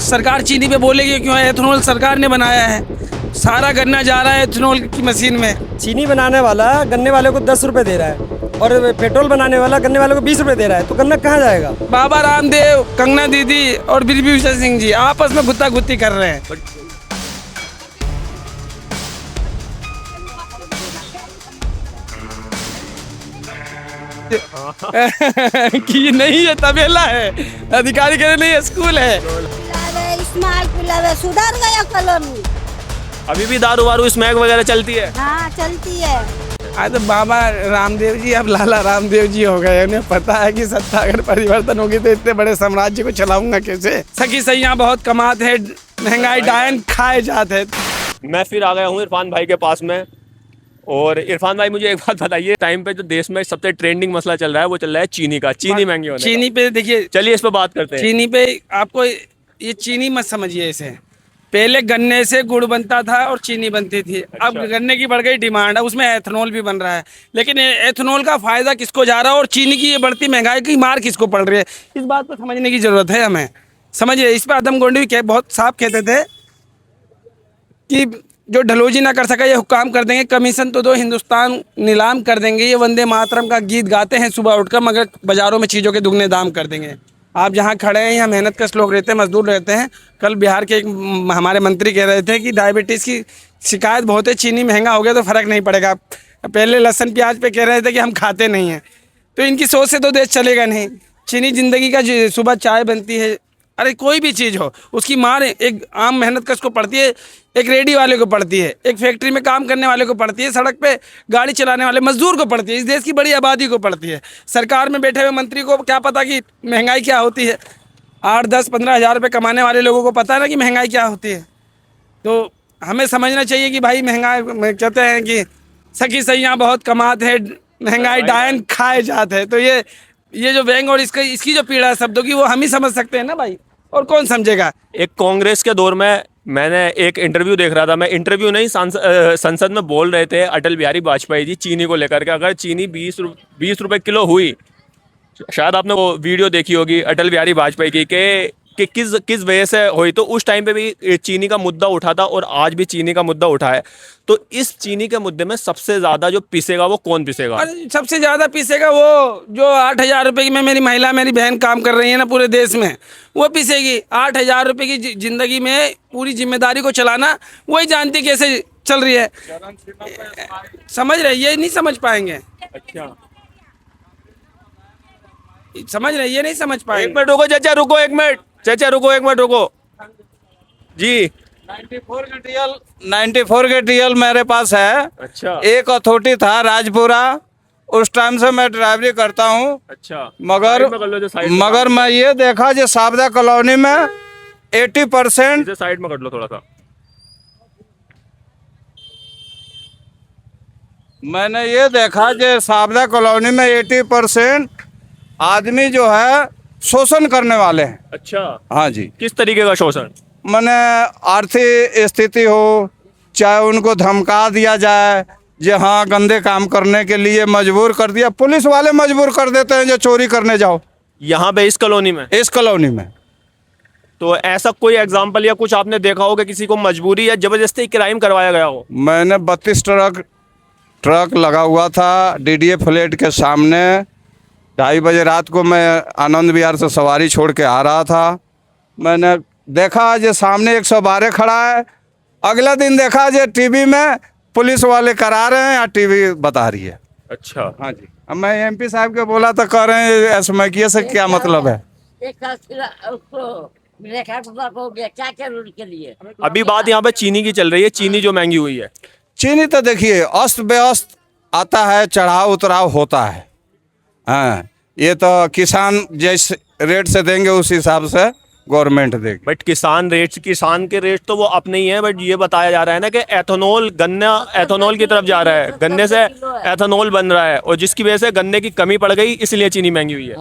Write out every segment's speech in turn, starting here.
सरकार चीनी पे बोलेगी क्यों? एथेनॉल सरकार ने बनाया है, सारा गन्ना जा रहा है एथेनॉल की मशीन में। चीनी बनाने वाला गन्ने वाले को 10 रुपए दे रहा है और पेट्रोल बनाने वाला गन्ने वाले को 20 रुपए दे रहा है, तो गन्ना कहाँ जाएगा? बाबा रामदेव, कंगना दीदी और बिरभूषण सिंह जी आपस में गुत्ता गुत्ती कर रहे हैं। कि ये नहीं है तबेला है, अधिकारी कह रहे नहीं है स्कूल है। स्मैक पिलावे, सुधर गया कॉलोनी। अभी भी दारू वारू स्मैक वगैरह चलती है? हाँ चलती है। आज तो बाबा रामदेव जी अब लाला रामदेव जी हो गए। उन्हें पता है कि सत्ता अगर परिवर्तन होगी तो इतने बड़े साम्राज्य को चलाऊंगा कैसे। सखी सैया बहुत कमाते हैं, महंगाई डायन खाए जाते हैं। मैं फिर आ गया हूँ इरफान भाई के पास में। और इरफान भाई मुझे एक बात बताइए, टाइम पे जो देश में सबसे ट्रेंडिंग मसला चल रहा है वो चल रहा है चीनी का, चीनी महंगी होने चीनी पे देखिए, चलिए इस पे बात करते हैं। चीनी पे आपको ये चीनी मत समझिए इसे। पहले गन्ने से गुड़ बनता था और चीनी बनती थी। अब गन्ने की बढ़ गई डिमांड, अब उसमें एथेनॉल भी बन रहा है। लेकिन एथेनॉल का फायदा किसको जा रहा है और चीनी की ये बढ़ती महंगाई की मार किसको पड़ रही है, इस बात को समझने की जरूरत है हमें। समझिए, इस पर आदम गोंडी भी बहुत साफ कहते थे कि जो ढलोजी ना कर सका ये हुक्काम कर देंगे, कमीशन तो दो हिंदुस्तान नीलाम कर देंगे। ये वंदे मातरम का गीत गाते हैं सुबह उठकर, मगर बाजारों में चीज़ों के दुगने दाम कर देंगे। आप जहाँ खड़े हैं यहाँ मेहनत कश लोग रहते हैं, मजदूर रहते हैं। कल बिहार के एक हमारे मंत्री कह रहे थे कि डायबिटीज़ की शिकायत बहुत है, चीनी महंगा हो गया तो फ़र्क नहीं पड़ेगा। पहले लहसुन प्याज पे कह रहे थे कि हम खाते नहीं हैं, तो इनकी सोच से तो देश चलेगा नहीं। चीनी ज़िंदगी का सुबह चाय बनती है, अरे कोई भी चीज़ हो उसकी मार एक आम मेहनत कश को पड़ती है, एक रेडी वाले को पड़ती है, एक फैक्ट्री में काम करने वाले को पड़ती है, सड़क पे गाड़ी चलाने वाले मजदूर को पड़ती है, इस देश की बड़ी आबादी को पड़ती है। सरकार में बैठे हुए मंत्री को क्या पता कि महंगाई क्या होती है? 8, 10, 15 हज़ार रुपये कमाने वाले लोगों को पता है ना कि महंगाई क्या होती है। तो हमें समझना चाहिए कि भाई महंगाई, कहते हैं कि सखी सैया बहुत कमाते हैं, महंगाई डायन खाए जाते हैं। तो ये जो व्यंग और इसकी जो पीड़ा है शब्दों की, वो हम ही समझ सकते हैं ना भाई, और कौन समझेगा। एक कांग्रेस के दौर में मैंने एक इंटरव्यू देख रहा था, मैं इंटरव्यू नहीं, संसद में बोल रहे थे अटल बिहारी वाजपेयी जी चीनी को लेकर के। अगर चीनी 20 रुपए किलो हुई, शायद आपने वो वीडियो देखी होगी अटल बिहारी वाजपेयी की कि किस वजह से हुई, तो उस टाइम पे भी चीनी का मुद्दा उठा था और आज भी चीनी का मुद्दा उठा है। तो इस चीनी के मुद्दे में सबसे ज्यादा जो पिसेगा वो कौन पिसेगा? अरे सबसे ज्यादा पिसेगा वो जो 8,000 रुपये की में मेरी महिला, मेरी बहन काम कर रही है ना पूरे देश में, वो पिसेगी। 8,000 रुपये की जिंदगी में पूरी जिम्मेदारी को चलाना वही जानती कैसे चल रही है। समझ रहे, ये नहीं समझ पाएंगे। अच्छा, समझ रहे, ये नहीं समझ पाएंगे। 1 मिनट रुको चाचा, रुको 1 मिनट चाचा, रुको 1 मिनट रुको जी। 94 के टीएल मेरे पास है। अच्छा, एक अथॉरिटी था राजपुरा, उस टाइम से मैं ड्राइवरी करता हूँ। अच्छा, मगर मैं ये देखा जो साबदा कॉलोनी में 80% साइड में कर लो थोड़ा सा। मैंने ये देखा जो साबदा कॉलोनी में 80% आदमी जो है शोषण करने वाले हैं। अच्छा, हाँ जी। किस तरीके का शोषण? मैंने आर्थिक स्थिति हो, चाहे उनको धमका दिया जाए, जो हाँ गंदे काम करने के लिए मजबूर कर दिया। पुलिस वाले मजबूर कर देते हैं जो चोरी करने जाओ। यहाँ पे इस कॉलोनी में? इस कॉलोनी में। तो ऐसा कोई एग्जाम्पल या कुछ आपने देखा हो कि किसी को मजबूरी या जबरदस्ती क्राइम करवाया गया हो? मैंने 32 ट्रक लगा हुआ था डीडीए फ्लैट के सामने। 2:30 बजे रात को मैं आनंद विहार से सवारी छोड़ के आ रहा था। मैंने देखा जो सामने 112 खड़ा है। अगला दिन देखा जो टीवी में पुलिस वाले करा रहे हैं या टीवी बता रही है। अच्छा, हाँ जी। अब मैं एमपी साहब के बोला तो कह रहे हैं एसमैकिया से क्या मतलब है। अभी बात यहाँ पे चीनी की चल रही है, चीनी जो महंगी हुई है। चीनी तो देखिए अस्त व्यस्त आता है, चढ़ाव उतराव होता है। हाँ, ये तो किसान जिस रेट से देंगे उस हिसाब से गवर्नमेंट देगी। बट किसान के रेट तो वो अपने ही है। बट ये बताया जा रहा है ना कि एथेनॉल, गन्ना एथेनॉल की तरफ जा रहा है, गन्ने से एथेनॉल बन रहा है, और जिसकी वजह से गन्ने की कमी पड़ गई, इसलिए चीनी महंगी हुई है।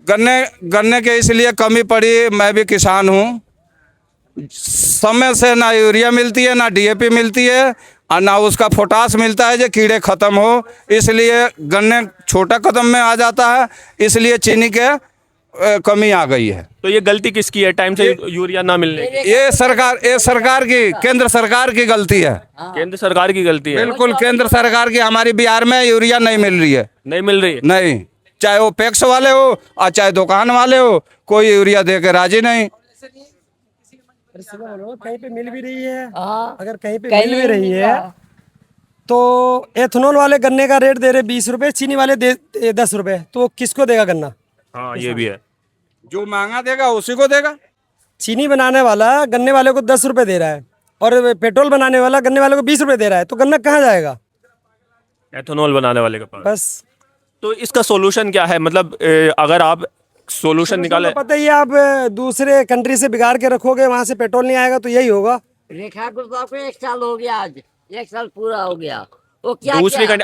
गन्ने के इसलिए कमी पड़ी। मैं भी किसान हूँ, समय से ना यूरिया मिलती है, ना डीएपी मिलती है, और ना उसका पोटास मिलता है जो कीड़े ख़त्म हो, इसलिए गन्ने छोटा कदम में आ जाता है। इसलिए चीनी के कमी आ गई है। तो ये गलती किसकी है टाइम से यूरिया ना मिलने की? ये सरकार की, केंद्र सरकार की गलती है। केंद्र सरकार की गलती है। बिल्कुल केंद्र सरकार की। हमारी बिहार में यूरिया नहीं मिल रही है, नहीं मिल रही है। नहीं, चाहे वो पैक्स वाले हो और चाहे दुकान वाले हो, कोई यूरिया दे के राजी नहीं। कहीं पे मिल भी रही है, अगर कहीं पे मिल भी रही है तो एथेनॉल वाले गन्ने का रेट दे रहे 20 रुपए, चीनी वाले दे 10 रुपए, तो वो किसको देगा गन्ना? हाँ ये भी है। जो महंगा देगा उसी को देगा। चीनी बनाने वाला गन्ने वाले को 10 रुपए दे रहा है और पेट्रोल बनाने वाला गन्ने वाले को 20 रुपए दे रहा है, तो गन्ना कहाँ जाएगा? एथेनॉल बनाने वाले के पास। बस तो इसका सोल्यूशन क्या है? मतलब अगर आप सोल्यूशन निकाले, तो पता ही है, आप दूसरे कंट्री से बिगाड़ के रखोगे, वहां से पेट्रोल नहीं आएगा, तो यही होगा। रेखा गुरुदास को 1 साल हो गया, आज 1 साल पूरा हो गया। वो क्या दूसरी क्या?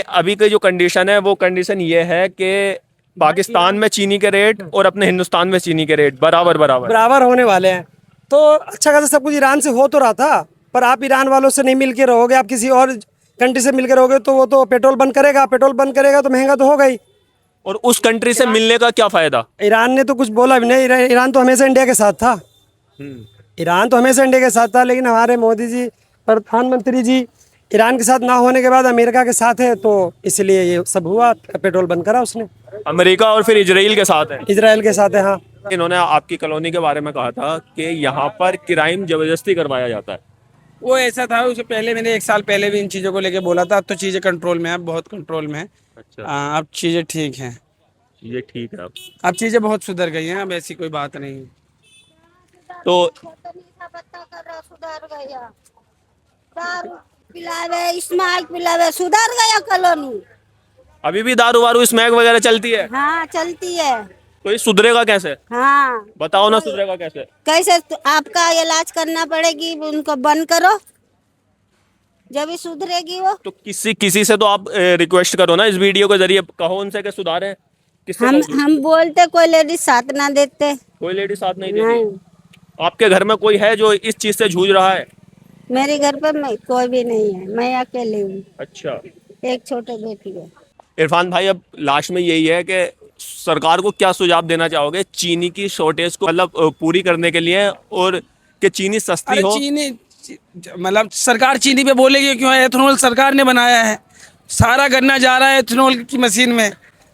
अभी की जो कंडीशन है वो कंडीशन ये है कि पाकिस्तान में चीनी के रेट और अपने हिंदुस्तान में चीनी के रेट बराबर बराबर होने वाले हैं। तो अच्छा खासा सब कुछ ईरान से हो तो रहा था, पर आप ईरान वालों से नहीं मिल के रहोगे, आप किसी और कंट्री से मिल के रहोगे तो वो तो पेट्रोल बंद करेगा, पेट्रोल बंद करेगा तो महंगा तो होगा ही। और उस कंट्री से मिलने का क्या फायदा? ईरान ने तो कुछ बोला भी नहीं, ईरान तो हमेशा इंडिया के साथ था। ईरान तो हमेशा इंडिया के साथ था, लेकिन हमारे मोदी जी, प्रधानमंत्री जी ईरान के साथ ना होने के बाद अमेरिका के साथ है, तो इसलिए ये सब हुआ, पेट्रोल बंद करा उसने। अमेरिका और फिर इजराइल के साथ है। इजराइल के साथ है, हाँ। इन्होंने आपकी कॉलोनी के बारे में कहा था कि यहाँ पर क्राइम जबरदस्ती करवाया जाता है। वो ऐसा था, उससे पहले मैंने 1 साल पहले भी इन चीज़ों को लेके बोला था। अब तो चीज़ें कंट्रोल में है, अब बहुत कंट्रोल में है। अच्छा, अब चीज़ें ठीक हैं, ये ठीक है। अब चीज़ें बहुत सुधर गई हैं, अब ऐसी कोई बात नहीं है। तो सुधर गया, दारू पिलावे, स्मैक पिलावे, सुधर गया कॉलोनी। अभी भी दारू वारू स्मैक वगैरह चलती है? हाँ चलती है। तो ये सुधरेगा कैसे? हाँ बताओ ना, सुधरेगा कैसे? कैसे? तो आपका इलाज करना पड़ेगी, उनको बंद करो, जब ही सुधरेगी वो। तो किसी से तो आप रिक्वेस्ट करो ना, इस वीडियो के जरिए कहो उनसे कि सुधारें। किससे कहोगे? हम बोलते, कोई लेडीज साथ ना देते। कोई लेडी साथ नहीं देती? नहीं, आपके घर में कोई है जो इस चीज से जूझ रहा है? मेरे घर पर कोई भी नहीं है, मैं अकेली हूँ, अच्छा, एक छोटे बेटी है। इरफान भाई, अब लास्ट में यही है कि सरकार को क्या सुझाव देना चाहोगे चीनी की शॉर्टेज को मतलब पूरी करने के लिए, और कि चीनी सस्ती अरे हो? चीनी मतलब सरकार चीनी पे बोलेगी क्यों? एथेनॉल सरकार ने बनाया है, सारा गन्ना जा रहा है एथेनॉल की मशीन में।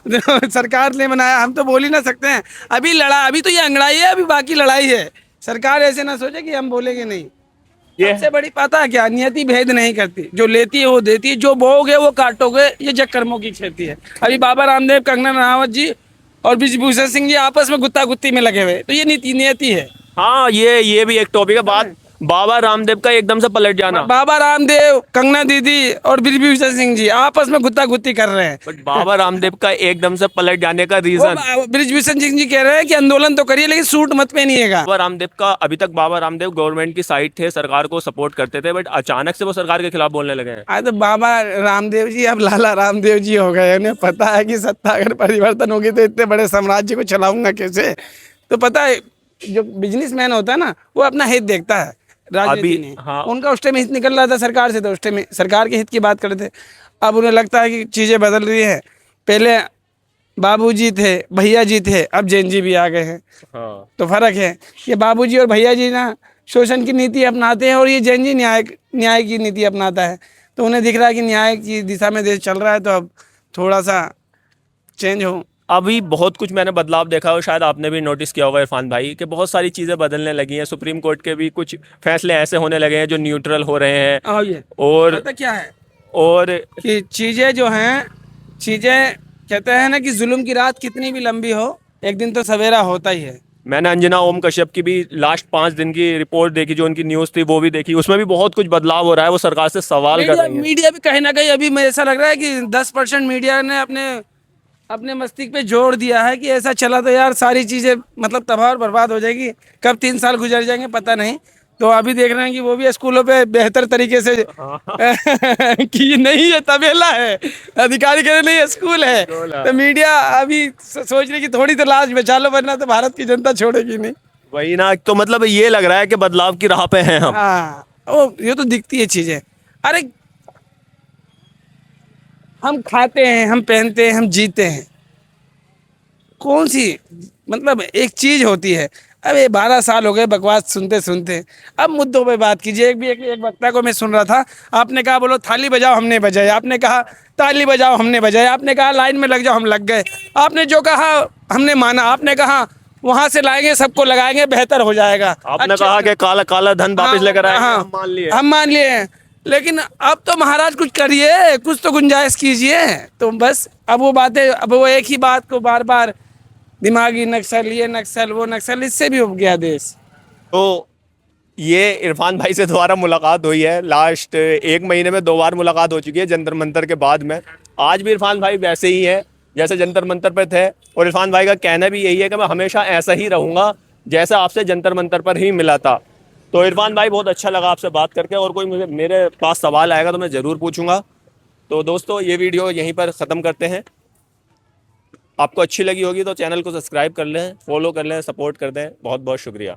सरकार ने बनाया, हम तो बोल ही ना सकते हैं। अभी तो ये अंगड़ाई है, अभी बाकी लड़ाई है। सरकार ऐसे ना सोचे कि हम बोलेंगे नहीं। सबसे बड़ी पता है क्या, नियति भेद नहीं करती, जो लेती है वो देती है, जो बोओगे वो काटोगे, ये जग कर्मों की खेती है। अभी बाबा रामदेव, कंगना रनावत जी और ब्रिजभूषण सिंह जी आपस में गुत्ता गुत्ती में लगे हुए, तो ये नियति है। हाँ, ये भी एक टॉपिक है। बात बाबा रामदेव का एकदम से पलट जाना। बाबा रामदेव, कंगना दीदी और ब्रिजभूषण सिंह जी आपस में गुत्ता गुत्ती कर रहे हैं। बट बाबा रामदेव का एकदम से पलट जाने का रीजन, ब्रिजभूषण सिंह जी कह रहे हैं कि आंदोलन तो करिए लेकिन सूट मत पहनिएगा। बाबा रामदेव का, अभी तक बाबा रामदेव गवर्नमेंट की साइड थे, सरकार को सपोर्ट करते थे, बट अचानक से वो सरकार के खिलाफ बोलने लगे हैं। आज तो बाबा रामदेव जी अब लाला रामदेव जी हो गए। उन्हें पता है कि सत्ता अगर परिवर्तन होगी तो इतने बड़े साम्राज्य को चलाऊंगा कैसे। तो पता है, जो बिजनेसमैन होता है ना, वो अपना हित देखता है। राजनीति ने, हाँ। उनका उस टाइम हित निकल रहा था सरकार से, तो उस टाइम सरकार के हित की बात करते थे। अब उन्हें लगता है कि चीज़ें बदल रही हैं। पहले बाबूजी थे, भैया जी थे, अब जैन जी भी आ गए हैं। हाँ। तो फर्क है, ये बाबूजी और भैया जी ना शोषण की नीति अपनाते हैं और ये जैन जी न्याय की नीति अपनाता है। तो उन्हें दिख रहा है कि न्याय की दिशा में देश चल रहा है, तो अब थोड़ा सा चेंज हो। अभी बहुत कुछ मैंने बदलाव देखा है, और शायद आपने भी नोटिस किया होगा इरफान भाई, कि बहुत सारी चीज़ें बदलने लगी हैं। सुप्रीम कोर्ट के भी कुछ फैसले ऐसे होने लगे हैं जो न्यूट्रल हो रहे हैं। ये और पता क्या है और कि चीज़ें जो हैं, चीज़ें कहते हैं ना कि जुल्म की रात कितनी भी लंबी हो, एक दिन तो सवेरा होता ही है। मैंने अंजना ओम कश्यप की भी लास्ट 5 दिन की रिपोर्ट देखी, जो उनकी न्यूज़ थी वो भी देखी। उसमें भी बहुत कुछ बदलाव हो रहा है, वो सरकार से सवाल कर रही है। मीडिया भी कहीं ना कहीं, अभी मुझे ऐसा लग रहा है कि 10% मीडिया ने अपने मस्तिष्क पे जोर दिया है कि ऐसा चला तो यार सारी चीज़ें मतलब तबाह और बर्बाद हो जाएगी। कब 3 साल गुजर जाएंगे पता नहीं। तो अभी देख रहे हैं कि वो भी स्कूलों पे बेहतर तरीके से कि ये नहीं है तबेला है, अधिकारी कह रहे नहीं है स्कूल है। तो मीडिया अभी सोच रही कि थोड़ी तो लाज बचा लो, वरना तो भारत की जनता छोड़ेगी नहीं। वही ना, तो मतलब ये लग रहा है कि बदलाव की राह पे हैं हम। हाँ, ये तो दिखती है चीज़ें। अरे हम खाते हैं, हम पहनते हैं, हम जीते हैं, कौन सी मतलब एक चीज होती है। अब ये 12 साल हो गए बकवास सुनते सुनते, अब मुद्दों पे बात कीजिए। एक वक्ता को मैं सुन रहा था, आपने कहा बोलो थाली बजाओ, हमने बजाई, आपने कहा ताली बजाओ, हमने बजाई, आपने कहा लाइन में लग जाओ, हम लग गए, आपने जो कहा हमने माना, आपने कहा वहां से लाएंगे सबको लगाएंगे बेहतर हो जाएगा। आपने अच्छे- कहा कि काला काला धन वापस हाँ, लेकर आएंगे, हाँ, हम मान लिए। हम मान लिए हैं। लेकिन अब तो महाराज कुछ करिए, कुछ तो गुंजाइश कीजिए। तो बस अब वो बातें, अब वो एक ही बात को बार बार दिमागी नक्सल, ये नक्सल वो नक्सल, इससे भी उब गया देश। तो ये इरफान भाई से दोबारा मुलाकात हुई है, लास्ट 1 महीने में 2 बार मुलाकात हो चुकी है जंतर मंतर के बाद में। आज भी इरफान भाई वैसे ही है जैसे जंतर मंतर पे थे, और इरफान भाई का कहना भी यही है कि मैं हमेशा ऐसा ही रहूँगा जैसा आपसे जंतर मंतर पर ही मिला था। तो इरफान भाई बहुत अच्छा लगा आपसे बात करके, और कोई मेरे पास सवाल आएगा तो मैं ज़रूर पूछूंगा। तो दोस्तों ये वीडियो यहीं पर ख़त्म करते हैं। आपको अच्छी लगी होगी तो चैनल को सब्सक्राइब कर लें, फॉलो कर लें, सपोर्ट कर दें। बहुत बहुत शुक्रिया।